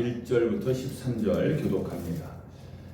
1절부터 13절 교독합니다.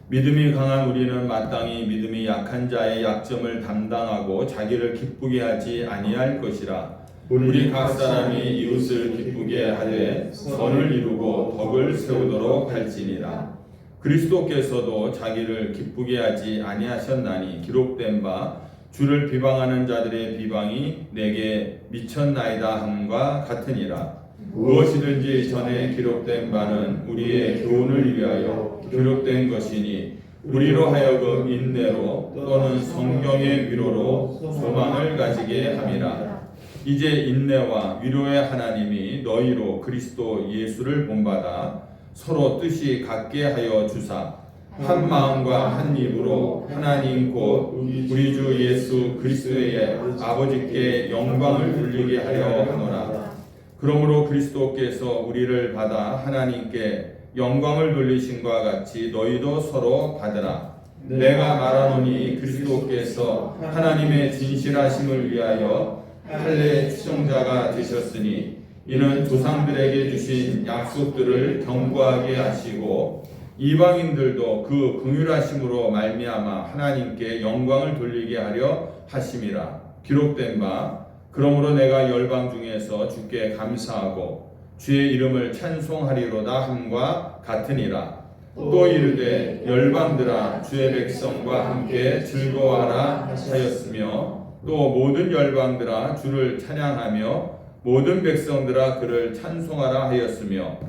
믿음이 강한 우리는 마땅히 믿음이 약한 자의 약점을 담당하고 자기를 기쁘게 하지 아니할 것이라. 우리 각 사람이 이웃을 기쁘게 하되 선을 이루고 덕을 세우도록 할지니라. 그리스도께서도 자기를 기쁘게 하지 아니하셨나니 기록된 바 주를 비방하는 자들의 비방이 내게 미쳤나이다 함과 같으니라. 무엇이든지 전에 기록된 바는 우리의 교훈을 위하여 기록된 것이니 우리로 하여금 인내로 또는 성경의 위로로 소망을 가지게 함이라. 이제 인내와 위로의 하나님이 너희로 그리스도 예수를 본받아 서로 뜻이 같게 하여 주사 한 마음과 한 입으로 하나님 곧 우리 주 예수 그리스도의 아버지께 영광을 돌리게 하려 하노라. 그러므로 그리스도께서 우리를 받아 하나님께 영광을 돌리신과 같이 너희도 서로 받으라. 내가 말하노니 그리스도께서 하나님의 진실하심을 위하여 할례 추종자가 되셨으니 이는 조상들에게 주신 약속들을 견고하게 하시고 이방인들도 그 긍휼하심으로 말미암아 하나님께 영광을 돌리게 하려 하심이라. 기록된 바 그러므로 내가 열방 중에서 주께 감사하고 주의 이름을 찬송하리로다 함과 같으니라. 또 이르되 열방들아 주의 백성과 함께 즐거워하라 하였으며 또 모든 열방들아 주를 찬양하며 모든 백성들아 그를 찬송하라 하였으며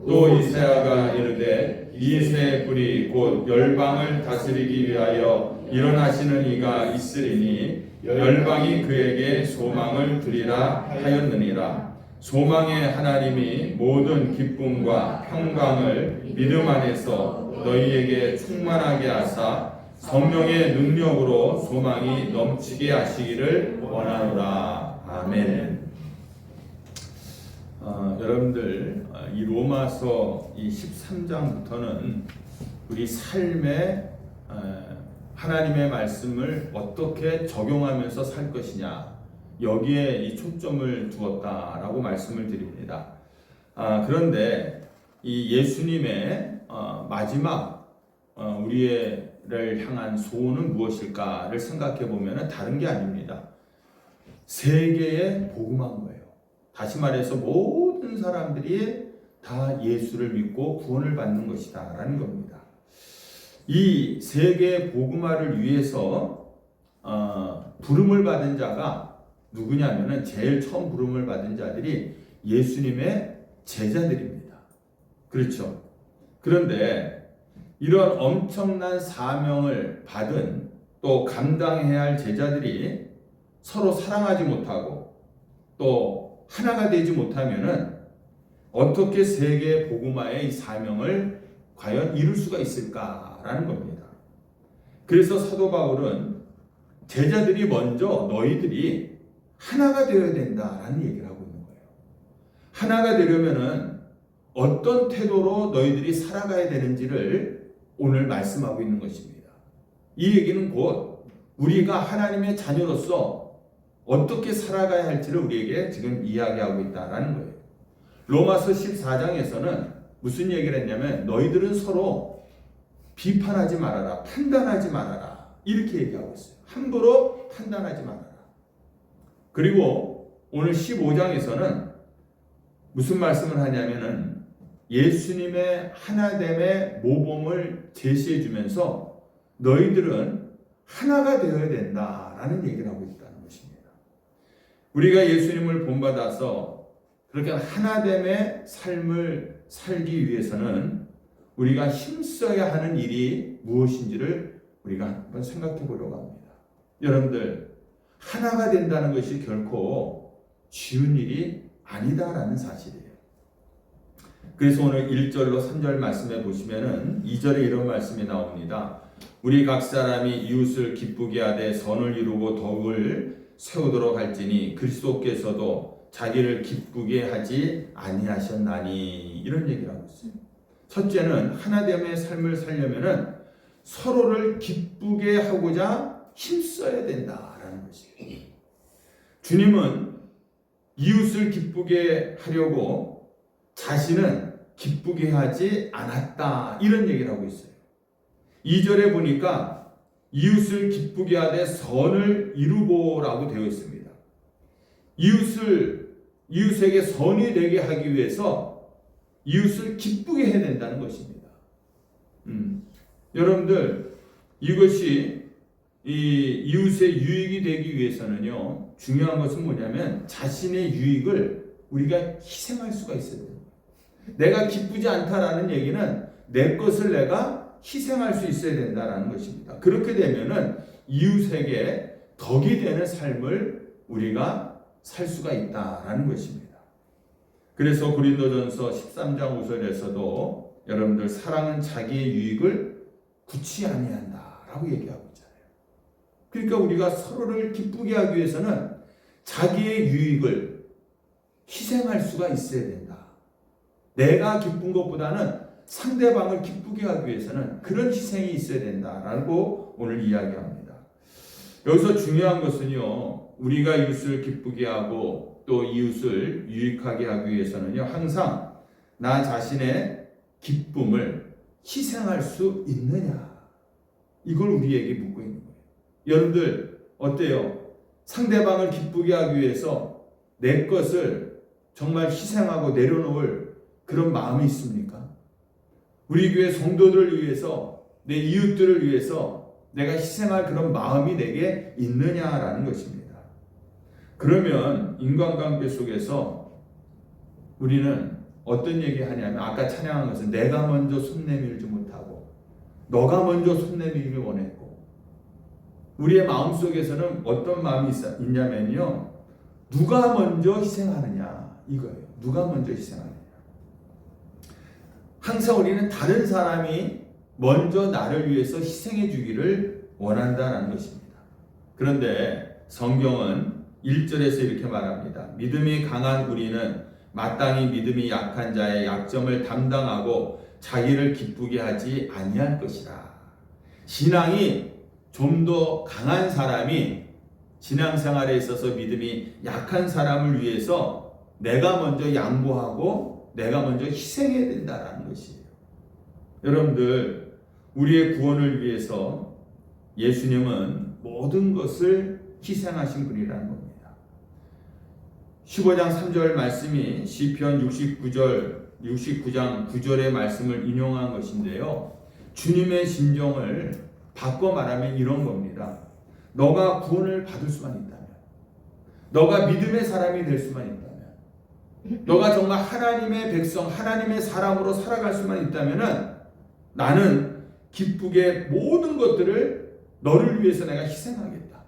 또 이사야가 이르되 이새의 뿔이 곧 열방을 다스리기 위하여 일어나시는 이가 있으리니 열방이 그에게 소망을 두리라 하였느니라. 소망의 하나님이 모든 기쁨과 평강을 믿음 안에서 너희에게 충만하게 하사 성령의 능력으로 소망이 넘치게 하시기를 원하노라. 아멘. 여러분들 이 로마서 이 13장부터는 우리 삶에 하나님의 말씀을 어떻게 적용하면서 살 것이냐 여기에 이 초점을 두었다라고 말씀을 드립니다. 그런데 이 예수님의 마지막 우리를 향한 소원은 무엇일까를 생각해 보면 다른 게 아닙니다. 세계에 복음한 거예요. 다시 말해서 모든 사람들이 다 예수를 믿고 구원을 받는 것이다 라는 겁니다. 이 세계 복음화를 위해서 부름을 받은 자가 누구냐면은 제일 처음 부름을 받은 자들이 예수님의 제자들입니다. 그렇죠? 그런데 이런 엄청난 사명을 받은 또 감당해야 할 제자들이 서로 사랑하지 못하고 또 하나가 되지 못하면은 어떻게 세계 복음화의 이 사명을 과연 이룰 수가 있을까라는 겁니다. 그래서 사도 바울은 제자들이 먼저 너희들이 하나가 되어야 된다라는 얘기를 하고 있는 거예요. 하나가 되려면은 어떤 태도로 너희들이 살아가야 되는지를 오늘 말씀하고 있는 것입니다. 이 얘기는 곧 우리가 하나님의 자녀로서 어떻게 살아가야 할지를 우리에게 지금 이야기하고 있다라는 거예요. 로마서 14장에서는 무슨 얘기를 했냐면 너희들은 서로 비판하지 말아라, 판단하지 말아라 이렇게 얘기하고 있어요. 함부로 판단하지 말아라. 그리고 오늘 15장에서는 무슨 말씀을 하냐면은 예수님의 하나됨의 모범을 제시해 주면서 너희들은 하나가 되어야 된다라는 얘기를 하고 있다는 것입니다. 우리가 예수님을 본받아서 그렇게 하나됨의 삶을 살기 위해서는 우리가 힘써야 하는 일이 무엇인지를 우리가 한번 생각해 보려고 합니다. 여러분들, 하나가 된다는 것이 결코 쉬운 일이 아니다라는 사실이에요. 그래서 오늘 1절로 3절 말씀에 보시면은 2절에 이런 말씀이 나옵니다. 우리 각 사람이 이웃을 기쁘게 하되 선을 이루고 덕을 세우도록 할지니 그리스도께서도 자기를 기쁘게 하지 아니하셨나니 이런 얘기를 하고 있어요. 첫째는 하나됨의 삶을 살려면은 서로를 기쁘게 하고자 힘써야 된다라는 것이에요. 주님은 이웃을 기쁘게 하려고 자신은 기쁘게 하지 않았다. 이런 얘기를 하고 있어요. 2절에 보니까 이웃을 기쁘게 하되 선을 이루고라고 되어 있습니다. 이웃에게 선이 되게 하기 위해서 이웃을 기쁘게 해야 된다는 것입니다. 여러분들, 이것이 이 이웃의 유익이 되기 위해서는요, 중요한 것은 뭐냐면 자신의 유익을 우리가 희생할 수가 있어야 돼요. 내가 기쁘지 않다라는 얘기는 내 것을 내가 희생할 수 있어야 된다라는 것입니다. 그렇게 되면은 이웃에게 덕이 되는 삶을 우리가 살 수가 있다라는 것입니다. 그래서 고린도전서 13장 5절에서도 여러분들 사랑은 자기의 유익을 굳이 아니한다라고 얘기하고 있잖아요. 그러니까 우리가 서로를 기쁘게 하기 위해서는 자기의 유익을 희생할 수가 있어야 된다. 내가 기쁜 것보다는 상대방을 기쁘게 하기 위해서는 그런 희생이 있어야 된다라고 오늘 이야기합니다. 여기서 중요한 것은요, 우리가 이웃을 기쁘게 하고 또 이웃을 유익하게 하기 위해서는요, 항상 나 자신의 기쁨을 희생할 수 있느냐, 이걸 우리에게 묻고 있는 거예요. 여러분들 어때요? 상대방을 기쁘게 하기 위해서 내 것을 정말 희생하고 내려놓을 그런 마음이 있습니까? 우리 교회 성도들을 위해서, 내 이웃들을 위해서 내가 희생할 그런 마음이 내게 있느냐라는 것입니다. 그러면 인간관계 속에서 우리는 어떤 얘기 하냐면, 아까 찬양한 것은 내가 먼저 손 내밀지 못하고 너가 먼저 손 내밀기를 원했고, 우리의 마음속에서는 어떤 마음이 있냐면요, 누가 먼저 희생하느냐 이거예요. 누가 먼저 희생하느냐. 항상 우리는 다른 사람이 먼저 나를 위해서 희생해 주기를 원한다는 것입니다. 그런데 성경은 1절에서 이렇게 말합니다. 믿음이 강한 우리는 마땅히 믿음이 약한 자의 약점을 담당하고 자기를 기쁘게 하지 아니할 것이라. 신앙이 좀 더 강한 사람이 신앙생활에 있어서 믿음이 약한 사람을 위해서 내가 먼저 양보하고 내가 먼저 희생해야 된다는 것이에요. 여러분들, 우리의 구원을 위해서 예수님은 모든 것을 희생하신 분이라는 겁니다. 15장 3절 말씀이 시편 69장 9절의 말씀을 인용한 것인데요, 주님의 심정을 바꿔 말하면 이런 겁니다. 너가 구원을 받을 수만 있다면, 너가 믿음의 사람이 될 수만 있다면, 너가 정말 하나님의 백성, 하나님의 사람으로 살아갈 수만 있다면 나는 기쁘게 모든 것들을 너를 위해서 내가 희생하겠다.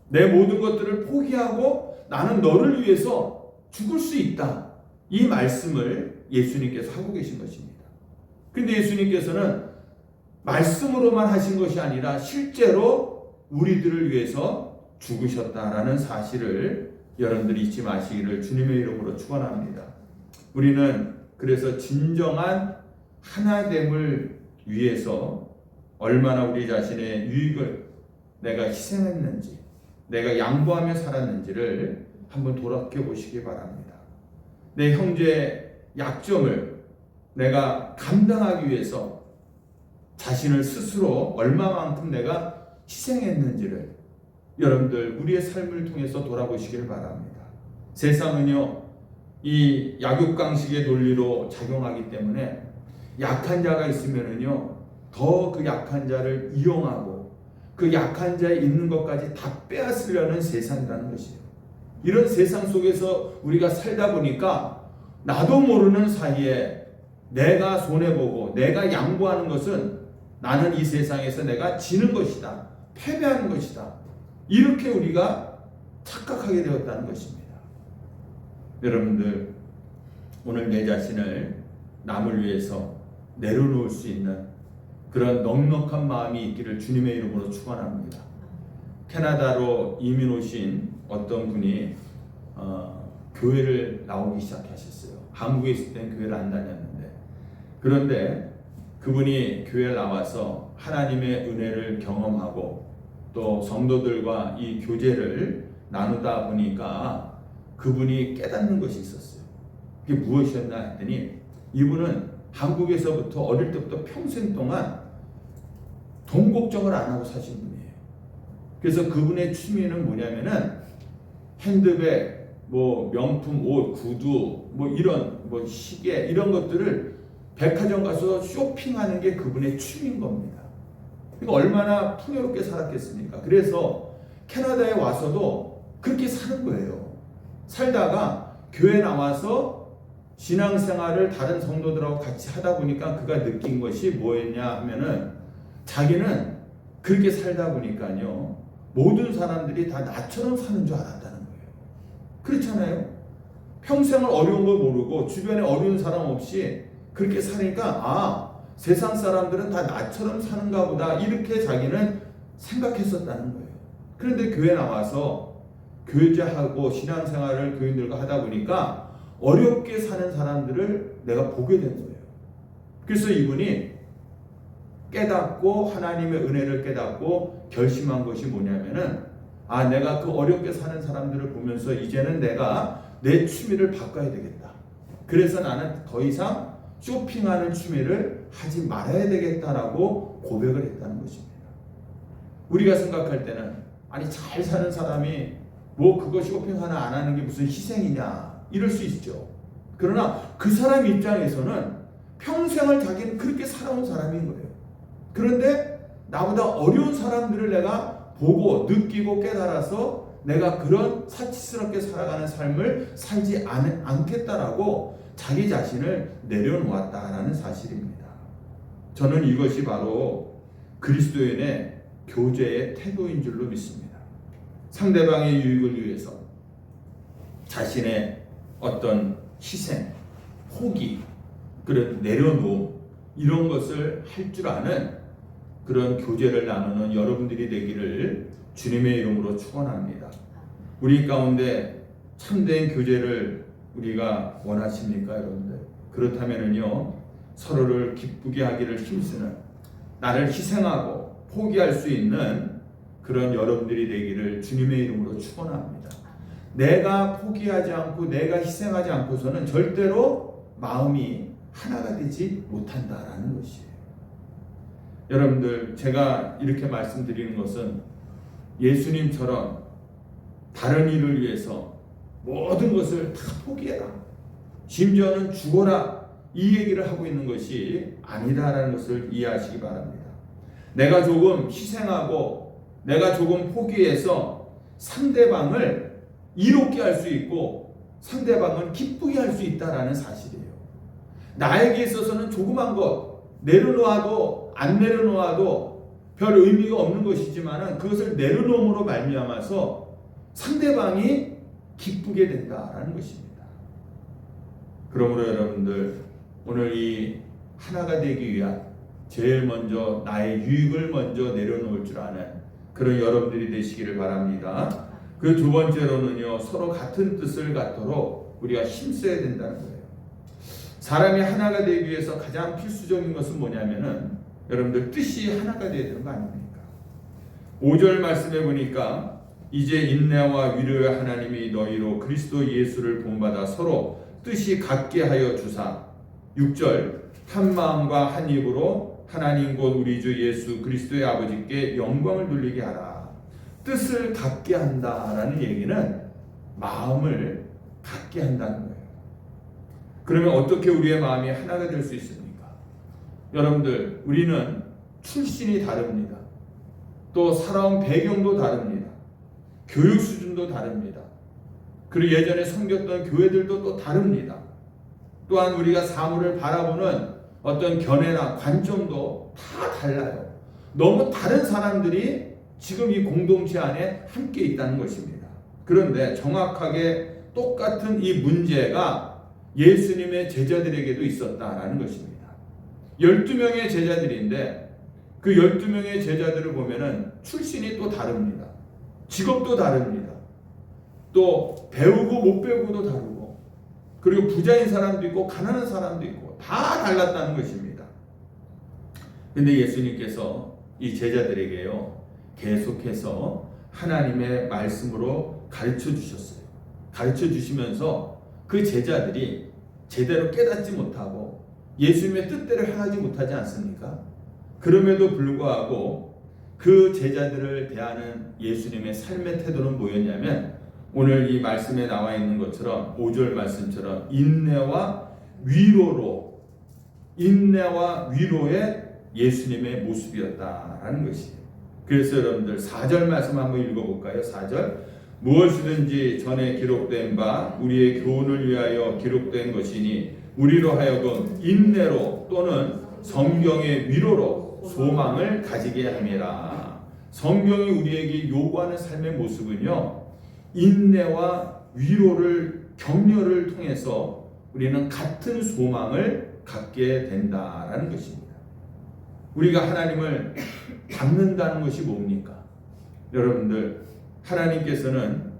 내 모든 것들을 포기하고 나는 너를 위해서 죽을 수 있다. 이 말씀을 예수님께서 하고 계신 것입니다. 그런데 예수님께서는 말씀으로만 하신 것이 아니라 실제로 우리들을 위해서 죽으셨다라는 사실을 여러분들이 잊지 마시기를 주님의 이름으로 축원합니다. 우리는 그래서 진정한 하나됨을 위해서 얼마나 우리 자신의 유익을 내가 희생했는지, 내가 양보하며 살았는지를 한번 돌아켜 보시기 바랍니다. 내 형제의 약점을 내가 감당하기 위해서 자신을 스스로 얼마만큼 내가 희생했는지를 여러분들 우리의 삶을 통해서 돌아보시길 바랍니다. 세상은요, 이 약육강식의 논리로 작용하기 때문에 약한 자가 있으면은요, 더 그 약한 자를 이용하고 그 약한 자에 있는 것까지 다 빼앗으려는 세상이라는 것이에요. 이런 세상 속에서 우리가 살다 보니까 나도 모르는 사이에 내가 손해보고 내가 양보하는 것은 나는 이 세상에서 내가 지는 것이다, 패배하는 것이다, 이렇게 우리가 착각하게 되었다는 것입니다. 여러분들, 오늘 내 자신을 남을 위해서 내려놓을 수 있는 그런 넉넉한 마음이 있기를 주님의 이름으로 축원합니다. 캐나다로 이민 오신 어떤 분이 교회를 나오기 시작하셨어요. 한국에 있을 땐 교회를 안 다녔는데, 그런데 그분이 교회에 나와서 하나님의 은혜를 경험하고 또 성도들과 이 교제를 나누다 보니까 그분이 깨닫는 것이 있었어요. 그게 무엇이었나 했더니 이분은 한국에서부터 어릴 때부터 평생 동안 돈 걱정을 안 하고 사신 분이에요. 그래서 그분의 취미는 뭐냐면은 핸드백, 뭐 명품 옷, 구두, 뭐 이런 뭐 시계 이런 것들을 백화점 가서 쇼핑하는 게 그분의 취미인 겁니다. 그러니까 얼마나 풍요롭게 살았겠습니까? 그래서 캐나다에 와서도 그렇게 사는 거예요. 살다가 교회 나와서 신앙생활을 다른 성도들하고 같이 하다 보니까 그가 느낀 것이 뭐였냐 하면은 자기는 그렇게 살다 보니까요 모든 사람들이 다 나처럼 사는 줄 알았다는 거예요. 그렇잖아요. 평생을 어려운 걸 모르고 주변에 어려운 사람 없이 그렇게 사니까 세상 사람들은 다 나처럼 사는가 보다 이렇게 자기는 생각했었다는 거예요. 그런데 교회 나와서 교제하고 신앙생활을 교인들과 하다 보니까 어렵게 사는 사람들을 내가 보게 된 거예요. 그래서 이분이 깨닫고 하나님의 은혜를 깨닫고 결심한 것이 뭐냐면은 내가 그 어렵게 사는 사람들을 보면서 이제는 내가 내 취미를 바꿔야 되겠다. 그래서 나는 더 이상 쇼핑하는 취미를 하지 말아야 되겠다라고 고백을 했다는 것입니다. 우리가 생각할 때는 잘 사는 사람이 뭐 그거 쇼핑 하나 안 하는 게 무슨 희생이냐 이럴 수 있죠. 그러나 그 사람 입장에서는 평생을 자기는 그렇게 살아온 사람인 거예요. 그런데 나보다 어려운 사람들을 내가 보고 느끼고 깨달아서 내가 그런 사치스럽게 살아가는 삶을 살지 않겠다라고 자기 자신을 내려놓았다라는 사실입니다. 저는 이것이 바로 그리스도인의 교제의 태도인 줄로 믿습니다. 상대방의 유익을 위해서 자신의 어떤 희생, 포기, 그런 내려놓음 이런 것을 할 줄 아는 그런 교제를 나누는 여러분들이 되기를 주님의 이름으로 축원합니다. 우리 가운데 참된 교제를 우리가 원하십니까, 여러분들? 그렇다면은요, 서로를 기쁘게 하기를 힘쓰는, 나를 희생하고 포기할 수 있는 그런 여러분들이 되기를 주님의 이름으로 축원합니다. 내가 포기하지 않고 내가 희생하지 않고서는 절대로 마음이 하나가 되지 못한다라는 것이에요. 여러분들, 제가 이렇게 말씀드리는 것은 예수님처럼 다른 일을 위해서 모든 것을 다 포기해라, 심지어는 죽어라, 이 얘기를 하고 있는 것이 아니다라는 것을 이해하시기 바랍니다. 내가 조금 희생하고 내가 조금 포기해서 상대방을 이롭게 할 수 있고 상대방은 기쁘게 할 수 있다라는 사실이에요. 나에게 있어서는 조그만 것 내려놓아도 안 내려놓아도 별 의미가 없는 것이지만 그것을 내려놓음으로 말미암아서 상대방이 기쁘게 된다라는 것입니다. 그러므로 여러분들, 오늘 이 하나가 되기 위한 제일 먼저 나의 유익을 먼저 내려놓을 줄 아는 그런 여러분들이 되시기를 바랍니다. 그 두 번째로는요, 서로 같은 뜻을 갖도록 우리가 힘써야 된다는 거예요. 사람이 하나가 되기 위해서 가장 필수적인 것은 뭐냐면은 여러분들 뜻이 하나가 되어야 되는 거 아닙니까? 5절 말씀해 보니까 이제 인내와 위로의 하나님이 너희로 그리스도 예수를 본받아 서로 뜻이 같게 하여 주사. 6절 한 마음과 한 입으로 하나님 곧 우리 주 예수 그리스도의 아버지께 영광을 돌리게 하라. 뜻을 같게 한다라는 얘기는 마음을 같게 한다는 거예요. 그러면 어떻게 우리의 마음이 하나가 될 수 있습니까? 여러분들, 우리는 출신이 다릅니다. 또 살아온 배경도 다릅니다. 교육 수준도 다릅니다. 그리고 예전에 섬겼던 교회들도 또 다릅니다. 또한 우리가 사물을 바라보는 어떤 견해나 관점도 다 달라요. 너무 다른 사람들이 지금 이 공동체 안에 함께 있다는 것입니다. 그런데 정확하게 똑같은 이 문제가 예수님의 제자들에게도 있었다라는 것입니다. 12명의 제자들인데 그 12명의 제자들을 보면은 출신이 또 다릅니다. 직업도 다릅니다. 또 배우고 못 배우고도 다르고, 그리고 부자인 사람도 있고 가난한 사람도 있고 다 달랐다는 것입니다. 근데 예수님께서 이 제자들에게요, 계속해서 하나님의 말씀으로 가르쳐 주셨어요. 가르쳐 주시면서 그 제자들이 제대로 깨닫지 못하고 예수님의 뜻대로 행하지 못하지 않습니까? 그럼에도 불구하고 그 제자들을 대하는 예수님의 삶의 태도는 뭐였냐면 오늘 이 말씀에 나와 있는 것처럼 5절 말씀처럼 인내와 위로의 예수님의 모습이었다라는 것이에요. 그래서 여러분들 4절 말씀 한번 읽어볼까요? 4절 무엇이든지 전에 기록된 바 우리의 교훈을 위하여 기록된 것이니 우리로 하여금 인내로 또는 성경의 위로로 소망을 가지게 함이라. 성경이 우리에게 요구하는 삶의 모습은요, 인내와 위로를 격려를 통해서 우리는 같은 소망을 갖게 된다라는 것입니다. 우리가 하나님을 닮는다는 것이 뭡니까? 여러분들, 하나님께서는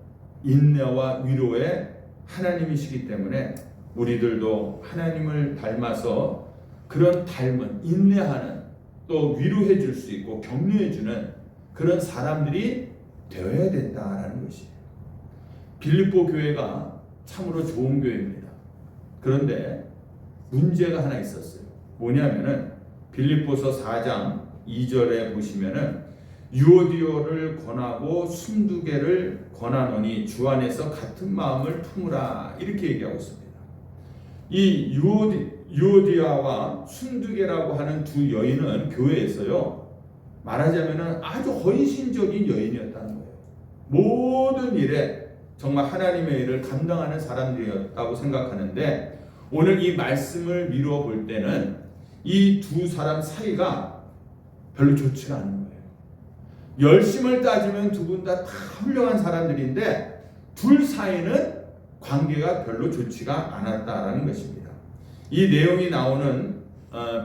인내와 위로의 하나님이시기 때문에 우리들도 하나님을 닮아서 그런 닮은, 인내하는, 또 위로해 줄 수 있고 격려해 주는 그런 사람들이 되어야 된다라는 것이에요. 빌립보 교회가 참으로 좋은 교회입니다. 그런데 문제가 하나 있었어요. 뭐냐면은 빌립보서 4장 2절에 보시면은 유오디오를 권하고 순두개를 권하노니 주 안에서 같은 마음을 품으라 이렇게 얘기하고 있습니다. 이 유오디아와 순두개라고 하는 두 여인은 교회에서요, 말하자면은 아주 헌신적인 여인이었다는 거예요. 모든 일에 정말 하나님의 일을 감당하는 사람들이었다고 생각하는데 오늘 이 말씀을 미루어 볼 때는 이 두 사람 사이가 별로 좋지가 않은 거예요. 열심을 따지면 두 분 다 훌륭한 사람들인데 둘 사이는 관계가 별로 좋지가 않았다라는 것입니다. 이 내용이 나오는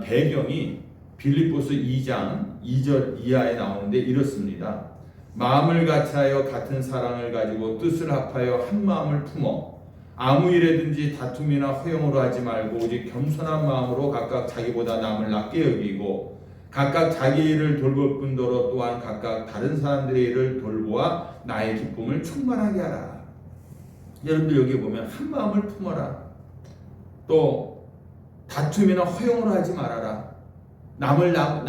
배경이 빌립보서 2장 2절 이하에 나오는데 이렇습니다. 마음을 같이하여 같은 사랑을 가지고 뜻을 합하여 한 마음을 품어 아무 일에든지 다툼이나 허용으로 하지 말고 오직 겸손한 마음으로 각각 자기보다 남을 낮게 여기고 각각 자기 일을 돌볼 뿐더러 또한 각각 다른 사람들의 일을 돌보아 나의 기쁨을 충만하게 하라. 여러분들 여기 보면 한 마음을 품어라. 또 다툼이나 허용으로 하지 말아라. 나보다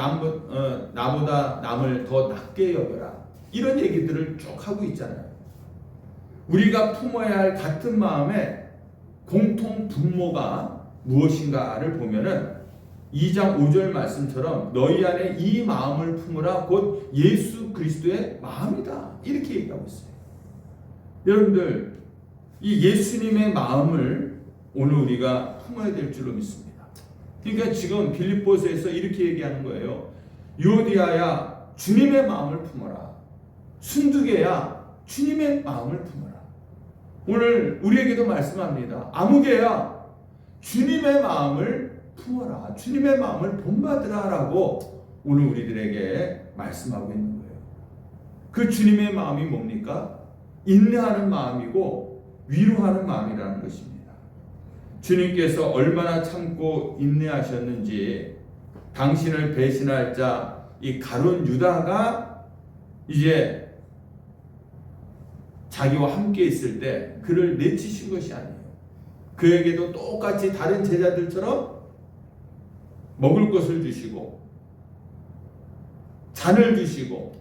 남을 더 낮게 여겨라. 이런 얘기들을 쭉 하고 있잖아요. 우리가 품어야 할 같은 마음의 공통 분모가 무엇인가를 보면은 2장 5절 말씀처럼 너희 안에 이 마음을 품으라 곧 예수 그리스도의 마음이다 이렇게 얘기하고 있어요. 여러분들 이 예수님의 마음을 오늘 우리가 품어야 될 줄로 믿습니다. 그러니까 지금 빌립보서에서 이렇게 얘기하는 거예요. 유오디아야 주님의 마음을 품어라. 순두개야 주님의 마음을 품어라. 오늘 우리에게도 말씀합니다. 아무개야 주님의 마음을 품어라. 주님의 마음을 본받으라 라고 오늘 우리들에게 말씀하고 있는 거예요. 그 주님의 마음이 뭡니까? 인내하는 마음이고 위로하는 마음이라는 것입니다. 주님께서 얼마나 참고 인내하셨는지 당신을 배신할 자 이 가룟 유다가 이제 자기와 함께 있을 때 그를 내치신 것이 아니에요. 그에게도 똑같이 다른 제자들처럼 먹을 것을 주시고 잔을 주시고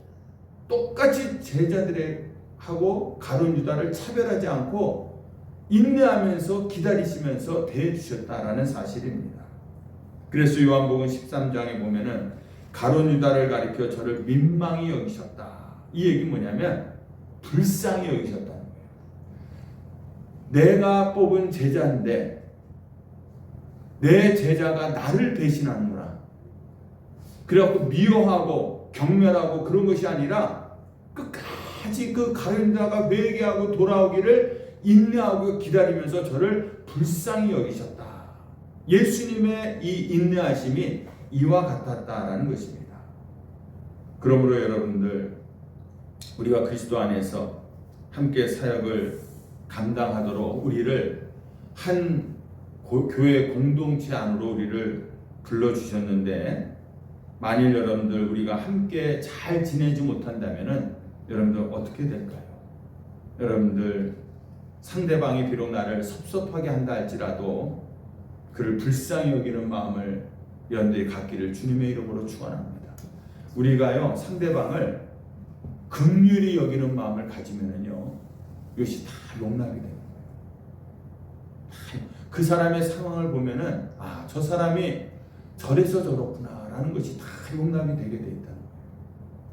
똑같이 제자들하고 가룟 유다를 차별하지 않고 인내하면서 기다리시면서 대해주셨다라는 사실입니다. 그래서 요한복음 13장에 보면은 가룟 유다를 가리켜 저를 민망히 여기셨다. 이 얘기는 뭐냐면 불쌍히 여기셨다는 거예요. 내가 뽑은 제자인데 내 제자가 나를 배신하는구나. 그래갖고 미워하고 경멸하고 그런 것이 아니라 끝까지 그 가룟 유다가 회개하고 돌아오기를 인내하고 기다리면서 저를 불쌍히 여기셨다. 예수님의 이 인내하심이 이와 같았다라는 것입니다. 그러므로 여러분들 우리가 그리스도 안에서 함께 사역을 감당하도록 우리를 한 교회 공동체 안으로 우리를 불러주셨는데 만일 여러분들 우리가 함께 잘 지내지 못한다면은 여러분들 어떻게 될까요? 여러분들 상대방이 비록 나를 섭섭하게 한다 할지라도 그를 불쌍히 여기는 마음을 연대에 갖기를 주님의 이름으로 축원합니다. 우리가요 상대방을 긍휼히 여기는 마음을 가지면은요 이것이 다 용납이 돼요. 그 사람의 상황을 보면은 저 사람이 저래서 저렇구나라는 것이 다 용납이 되게 돼 있다는 거예요.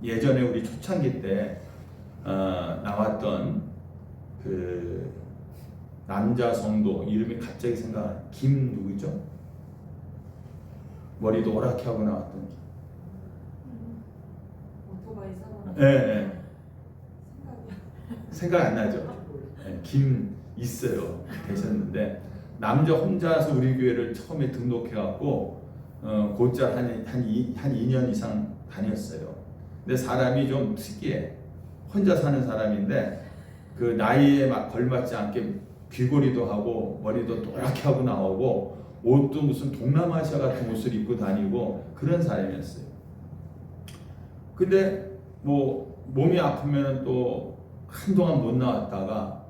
예전에 우리 초창기 때 나왔던 그 남자 성도 이름이 갑자기 생각나요. 김 누구죠? 머리 노랗게 하고 나왔던. 오토바이 사고 네. 생각 안 나죠? 네, 김 있어요. 되셨는데 남자 혼자서 우리 교회를 처음에 등록해갖고 곧잘 한 2년 이상 다녔어요. 근데 사람이 좀 특이해. 혼자 사는 사람인데 그 나이에 막 걸맞지 않게 귀걸이도 하고 머리도 노랗게 하고 나오고 옷도 무슨 동남아시아 같은 옷을 입고 다니고 그런 사람이었어요. 근데 뭐 몸이 아프면 또 한동안 못 나왔다가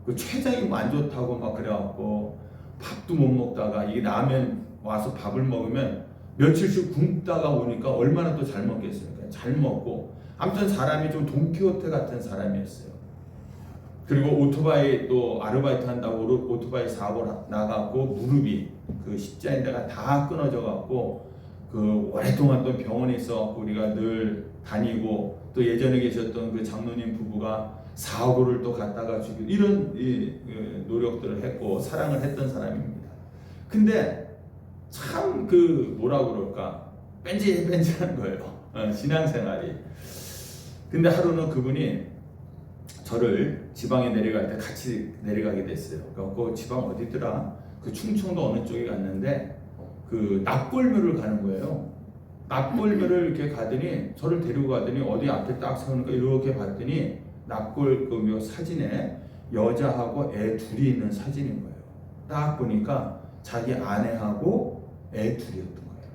그 췌장이 안 좋다고 막 그래갖고 밥도 못 먹다가 이게 라면 와서 밥을 먹으면 며칠씩 굶다가 오니까 얼마나 또 잘 먹겠습니까? 잘 먹고 아무튼 사람이 좀 돈키호테 같은 사람이었어요. 그리고 오토바이 또 아르바이트 한다고 오토바이 사고 나가고 무릎이 그 십자인대가 다 끊어져 갖고 그 오랫동안 또 병원에 있어 우리가 늘 다니고 또 예전에 계셨던 그 장로님 부부가 사고를 또 갖다가 죽이고 이런 노력들을 했고 사랑을 했던 사람입니다. 근데 참 그 뭐라 그럴까 뺀질뺀질한 거예요. 신앙생활이. 근데 하루는 그분이 저를 지방에 내려갈 때 같이 내려가게 됐어요. 그 지방 어디더라? 그 충청도 어느 쪽에 갔는데 그 납골묘를 가는 거예요. 납골묘를 이렇게 가더니 저를 데리고 가더니 어디 앞에 딱 세우니까 이렇게 봤더니 납골묘 사진에 여자하고 애 둘이 있는 사진인 거예요. 딱 보니까 자기 아내하고 애 둘이었던 거예요.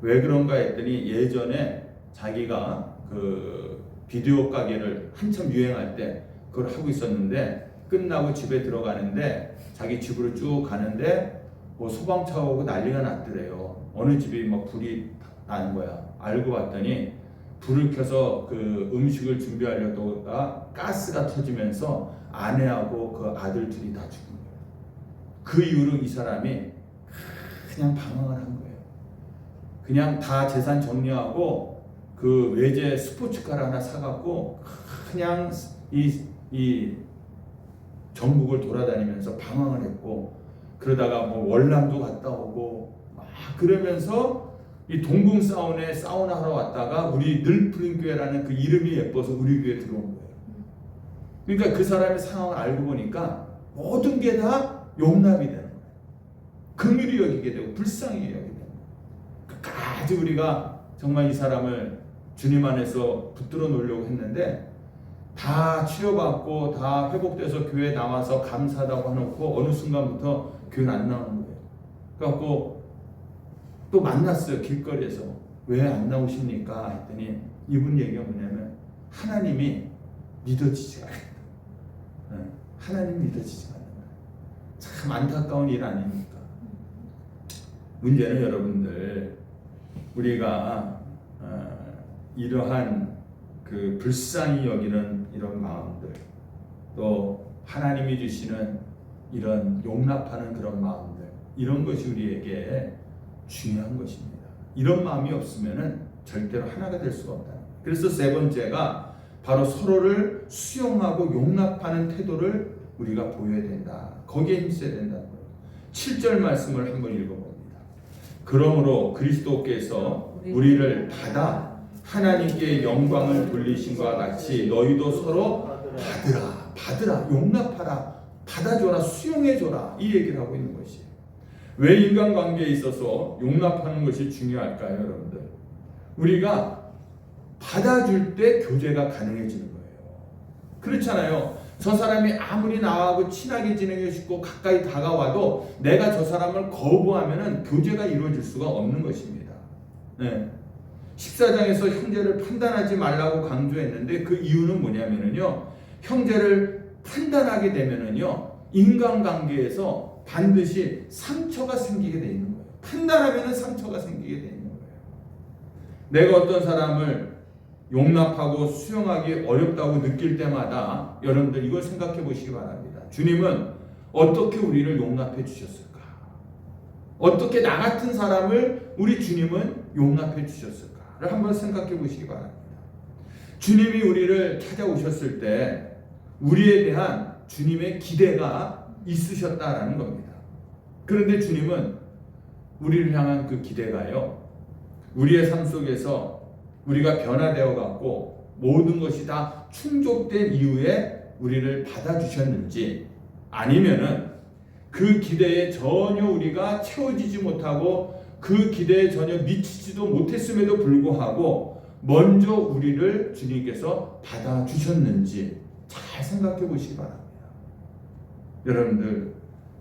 왜 그런가 했더니 예전에 자기가 그 비디오 가게를 한참 유행할 때 그걸 하고 있었는데 끝나고 집에 들어가는데 자기 집으로 쭉 가는데 뭐 소방차 오고 난리가 났더래요. 어느 집이 막 불이 나는 거야. 알고 봤더니 불을 켜서 그 음식을 준비하려다가 가스가 터지면서 아내하고 그 아들 둘이 다 죽은 거예요. 그 이후로 이 사람이 그냥 방황을 한 거예요. 그냥 다 재산 정리하고 그 외제 스포츠카를 하나 사갖고 그냥 이 전국을 돌아다니면서 방황을 했고 그러다가 뭐 월남도 갔다 오고 막 그러면서 이 동궁 사우나 하러 왔다가 우리 늘푸른교회라는 그 이름이 예뻐서 우리 교회에 들어온 거예요. 그러니까 그 사람의 상황을 알고 보니까 모든 게 다 용납이 되는 거예요. 긍휼히 여기게 되고 불쌍히 여기게 되는 거예요. 끝까지 우리가 정말 이 사람을 주님 안에서 붙들어 놓으려고 했는데 다 치료받고 다 회복돼서 교회 나와서 감사하다고 해놓고 어느 순간부터 교회는 안 나오는 거예요. 그래갖고 또 만났어요. 길거리에서. 왜 안 나오십니까? 했더니 이분 얘기가 뭐냐면 하나님이 믿어지지가 않는다. 하나님 믿어지지가 않는다. 참 안타까운 일 아닙니까? 문제는 여러분들 우리가 이러한 그 불쌍히 여기는 이런 마음들 또 하나님이 주시는 이런 용납하는 그런 마음들 이런 것이 우리에게 중요한 것입니다. 이런 마음이 없으면은 절대로 하나가 될 수가 없다. 그래서 세 번째가 바로 서로를 수용하고 용납하는 태도를 우리가 보여야 된다. 거기에 힘써야 된다는 거예요. 7절 말씀을 한번 읽어봅니다. 그러므로 그리스도께서 우리를 받아 하나님께 영광을 돌리신과 같이 너희도 서로 받으라, 용납하라, 받아줘라, 수용해줘라 이 얘기를 하고 있는 것이에요. 왜 인간관계에 있어서 용납하는 것이 중요할까요, 여러분들? 우리가 받아줄 때 교제가 가능해지는 거예요. 그렇잖아요. 저 사람이 아무리 나하고 친하게 지내고 싶고 가까이 다가와도 내가 저 사람을 거부하면은 교제가 이루어질 수가 없는 것입니다. 네. 14장에서 형제를 판단하지 말라고 강조했는데 그 이유는 뭐냐면은요, 형제를 판단하게 되면은요, 인간관계에서 반드시 상처가 생기게 돼 있는 거예요. 판단하면 상처가 생기게 돼 있는 거예요. 내가 어떤 사람을 용납하고 수용하기 어렵다고 느낄 때마다 여러분들 이걸 생각해 보시기 바랍니다. 주님은 어떻게 우리를 용납해 주셨을까? 어떻게 나 같은 사람을 우리 주님은 용납해 주셨을까를 한번 생각해 보시기 바랍니다. 주님이 우리를 찾아오셨을 때 우리에 대한 주님의 기대가 있으셨다라는 겁니다. 그런데 주님은 우리를 향한 그 기대가요, 우리의 삶 속에서 우리가 변화되어 갖고 모든 것이 다 충족된 이후에 우리를 받아주셨는지, 아니면은 그 기대에 전혀 우리가 채워지지 못하고 그 기대에 전혀 미치지도 못했음에도 불구하고 먼저 우리를 주님께서 받아주셨는지 잘 생각해 보시기 바랍니다. 여러분들,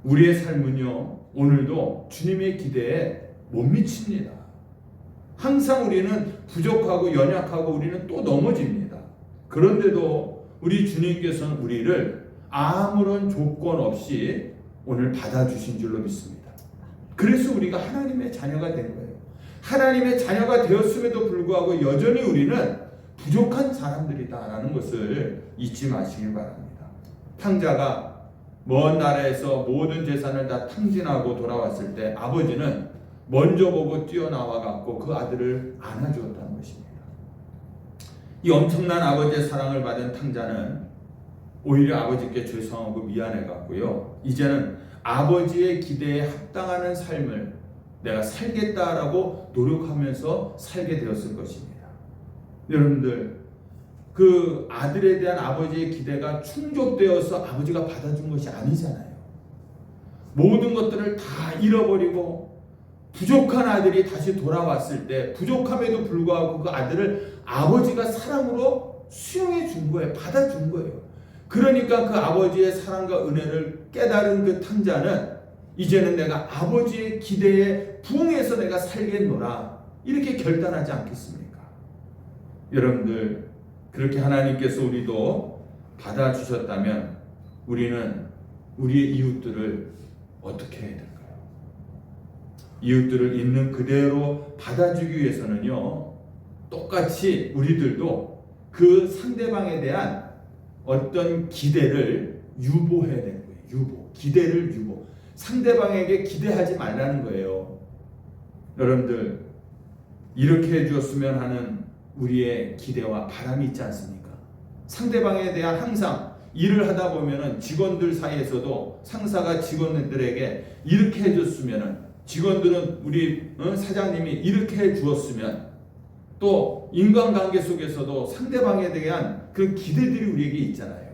우리의 삶은요, 오늘도 주님의 기대에 못 미칩니다. 항상 우리는 부족하고 연약하고 우리는 또 넘어집니다. 그런데도 우리 주님께서는 우리를 아무런 조건 없이 오늘 받아주신 줄로 믿습니다. 그래서 우리가 하나님의 자녀가 된 거예요. 하나님의 자녀가 되었음에도 불구하고 여전히 우리는 부족한 사람들이다라는 것을 잊지 마시길 바랍니다. 탕자가 먼 나라에서 모든 재산을 다 탕진하고 돌아왔을 때 아버지는 먼저 보고 뛰어나와 갖고 그 아들을 안아주었다는 것입니다. 이 엄청난 아버지의 사랑을 받은 탕자는 오히려 아버지께 죄송하고 미안해 갖고요, 이제는 아버지의 기대에 합당하는 삶을 내가 살겠다라고 노력하면서 살게 되었을 것입니다. 여러분들, 그 아들에 대한 아버지의 기대가 충족되어서 아버지가 받아준 것이 아니잖아요. 모든 것들을 다 잃어버리고 부족한 아들이 다시 돌아왔을 때 부족함에도 불구하고 그 아들을 아버지가 사랑으로 수용해 준 거예요. 받아준 거예요. 그러니까 그 아버지의 사랑과 은혜를 깨달은 그 탕자는 이제는 내가 아버지의 기대에 부응해서 내가 살겠노라, 이렇게 결단하지 않겠습니까? 여러분들, 그렇게 하나님께서 우리도 받아주셨다면 우리는 우리의 이웃들을 어떻게 해야 될까요? 이웃들을 있는 그대로 받아주기 위해서는요, 똑같이 우리들도 그 상대방에 대한 어떤 기대를 유보해야 되는 거예요. 기대를 유보. 상대방에게 기대하지 말라는 거예요. 여러분들, 이렇게 해주었으면 하는 우리의 기대와 바람이 있지 않습니까? 상대방에 대한 항상 일을 하다 보면은 직원들 사이에서도 상사가 직원들에게 이렇게 해줬으면은, 직원들은 우리 사장님이 이렇게 해주었으면, 또 인간관계 속에서도 상대방에 대한 그 기대들이 우리에게 있잖아요.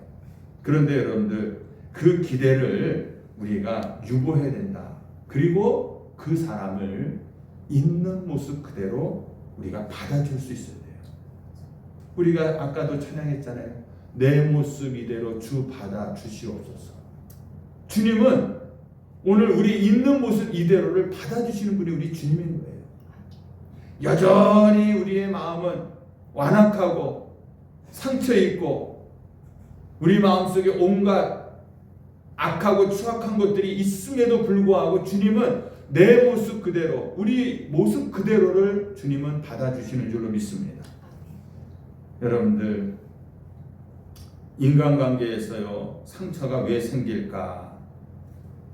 그런데 여러분들, 그 기대를 우리가 유보해야 된다. 그리고 그 사람을 있는 모습 그대로 우리가 받아줄 수 있어야 돼요. 우리가 아까도 찬양했잖아요. 내 모습 이대로 주 받아주시옵소서. 주님은 오늘 우리 있는 모습 이대로를 받아주시는 분이 우리 주님인 거예요. 여전히 우리의 마음은 완악하고 상처있고 우리 마음속에 온갖 악하고 추악한 것들이 있음에도 불구하고 주님은 내 모습 그대로, 우리 모습 그대로를 주님은 받아주시는 줄로 믿습니다. 여러분들, 인간관계에서요, 상처가 왜 생길까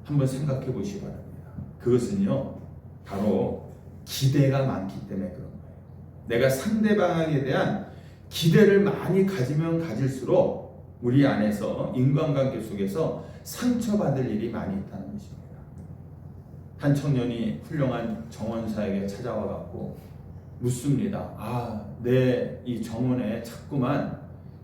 한번 생각해 보시기 바랍니다. 그것은요, 바로 기대가 많기 때문에 그런 거예요. 내가 상대방에 대한 기대를 많이 가지면 가질수록 우리 안에서 인간관계 속에서 상처받을 일이 많이 있다는 것입니다. 한 청년이 훌륭한 정원사에게 찾아와 갖고 묻습니다. 내 이 정원에 자꾸만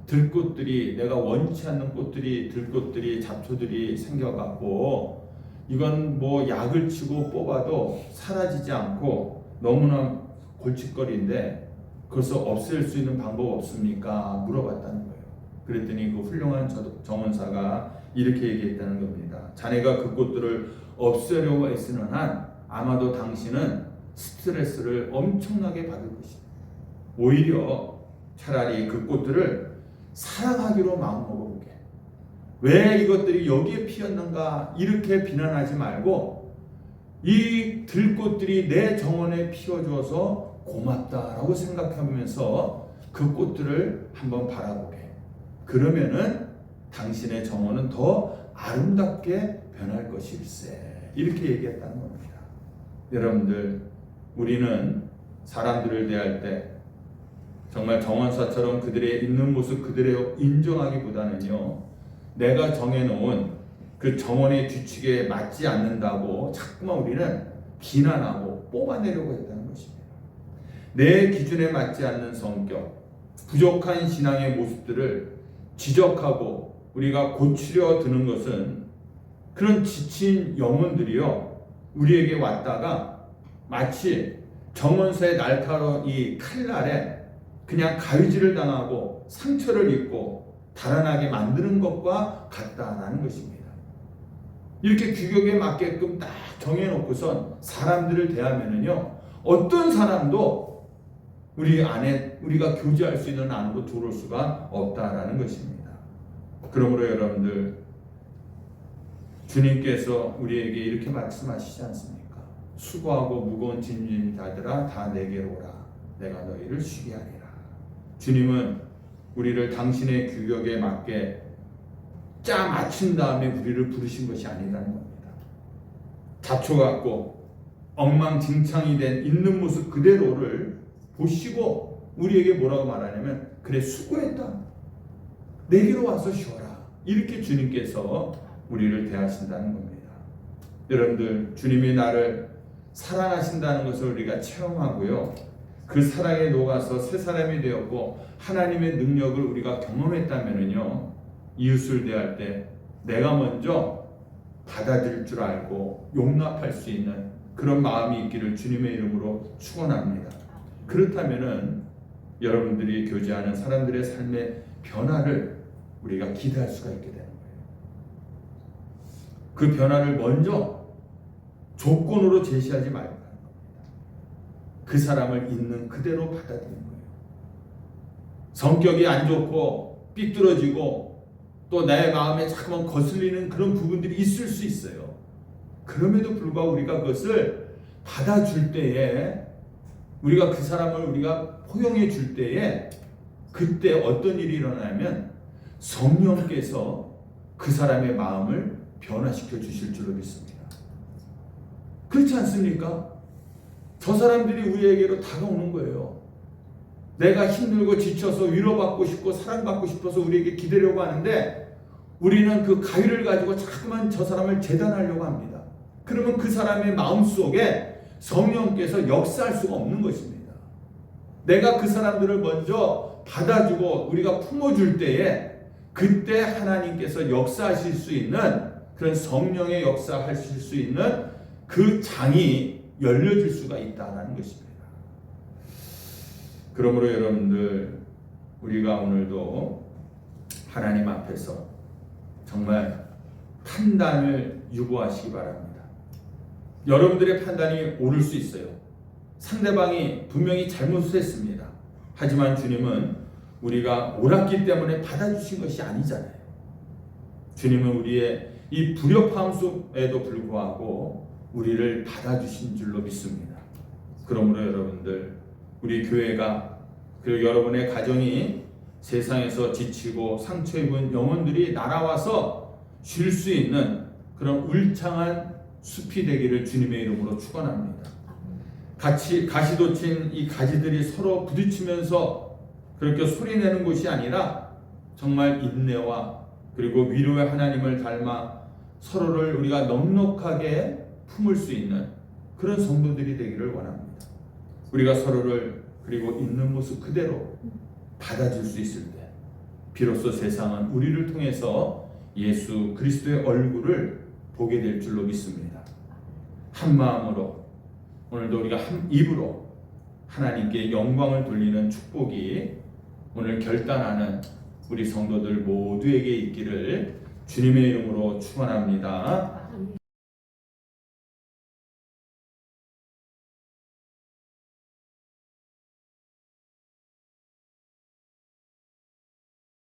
들꽃들이, 내가 원치 않는 꽃들이, 들꽃들이, 잡초들이 생겨갖고 이건 뭐 약을 치고 뽑아도 사라지지 않고 너무나 골칫거리인데 그것을 없앨 수 있는 방법 없습니까? 물어봤다는 거예요. 그랬더니 그 훌륭한 정원사가 이렇게 얘기했다는 겁니다. 자네가 그 꽃들을 없애려고 애쓰는 한 아마도 당신은 스트레스를 엄청나게 받을 것이다. 오히려 차라리 그 꽃들을 사랑하기로 마음먹어보게. 왜 이것들이 여기에 피었는가 이렇게 비난하지 말고 이 들꽃들이 내 정원에 피어줘서 고맙다라고 생각하면서 그 꽃들을 한번 바라보게. 그러면은 당신의 정원은 더 아름답게 변할 것일세. 이렇게 얘기했다는 겁니다. 여러분들, 우리는 사람들을 대할 때 정말 정원사처럼 그들의 있는 모습 그들의 인정하기보다는요, 내가 정해놓은 그 정원의 규칙에 맞지 않는다고 자꾸만 우리는 비난하고 뽑아내려고 했다는 것입니다. 내 기준에 맞지 않는 성격, 부족한 신앙의 모습들을 지적하고 우리가 고치려 드는 것은 그런 지친 영혼들이요, 우리에게 왔다가 마치 정원사의 날카로운 이 칼날에 그냥 가위질을 당하고 상처를 입고 달아나게 만드는 것과 같다라는 것입니다. 이렇게 규격에 맞게끔 딱 정해놓고선 사람들을 대하면은요, 어떤 사람도 우리 안에 우리가 교제할 수 있는 안으로 들어올 수가 없다라는 것입니다. 그러므로 여러분들, 주님께서 우리에게 이렇게 말씀하시지 않습니까? 수고하고 무거운 짐진 자들아 다 내게로 오라. 내가 너희를 쉬게 하리라. 주님은 우리를 당신의 규격에 맞게 짜 맞춘 다음에 우리를 부르신 것이 아니라는 겁니다. 잡초 같고 엉망진창이 된 있는 모습 그대로를 보시고 우리에게 뭐라고 말하냐면, 그래 수고했다. 내게로 와서 쉬어라. 이렇게 주님께서 우리를 대하신다는 겁니다. 여러분들, 주님이 나를 사랑하신다는 것을 우리가 체험하고요, 그 사랑에 녹아서 새 사람이 되었고 하나님의 능력을 우리가 경험했다면은요, 이웃을 대할 때 내가 먼저 받아들일 줄 알고 용납할 수 있는 그런 마음이 있기를 주님의 이름으로 축원합니다. 그렇다면은 여러분들이 교제하는 사람들의 삶의 변화를 우리가 기대할 수가 있게 되는 거예요. 그 변화를 먼저 조건으로 제시하지 말고 하는 겁니다. 그 사람을 있는 그대로 받아들이는 거예요. 성격이 안 좋고 삐뚤어지고 또 내 마음에 자꾸만 거슬리는 그런 부분들이 있을 수 있어요. 그럼에도 불구하고 우리가 그것을 받아줄 때에, 우리가 그 사람을 우리가 포용해 줄 때에, 그때 어떤 일이 일어나면 성령께서 그 사람의 마음을 변화시켜 주실 줄로 믿습니다. 그렇지 않습니까? 저 사람들이 우리에게로 다가오는 거예요. 내가 힘들고 지쳐서 위로받고 싶고 사랑받고 싶어서 우리에게 기대려고 하는데, 우리는 그 가위를 가지고 자꾸만 저 사람을 재단하려고 합니다. 그러면 그 사람의 마음속에 성령께서 역사할 수가 없는 것입니다. 내가 그 사람들을 먼저 받아주고 우리가 품어줄 때에, 그때 하나님께서 역사하실 수 있는, 그런 성령의 역사하실 수 있는 그 장이 열려질 수가 있다는 것입니다. 그러므로 여러분들, 우리가 오늘도 하나님 앞에서 정말 판단을 유보하시기 바랍니다. 여러분들의 판단이 옳을 수 있어요. 상대방이 분명히 잘못했습니다. 하지만 주님은 우리가 옳았기 때문에 받아주신 것이 아니잖아요. 주님은 우리의 이 불협화음에도 불구하고 우리를 받아주신 줄로 믿습니다. 그러므로 여러분들, 우리 교회가, 그리고 여러분의 가정이 세상에서 지치고 상처 입은 영혼들이 날아와서 쉴 수 있는 그런 울창한 숲이 되기를 주님의 이름으로 축원합니다. 가시돋친 이 가지들이 서로 부딪히면서 그렇게 소리내는 곳이 아니라 정말 인내와 그리고 위로의 하나님을 닮아 서로를 우리가 넉넉하게 품을 수 있는 그런 성도들이 되기를 원합니다. 우리가 서로를 그리고 있는 모습 그대로 받아줄 수 있을 때, 비로소 세상은 우리를 통해서 예수 그리스도의 얼굴을 보게 될 줄로 믿습니다. 한 마음으로 오늘도 우리가 한 입으로 하나님께 영광을 돌리는 축복이 오늘 결단하는 우리 성도들 모두에게 있기를 주님의 이름으로 축원합니다.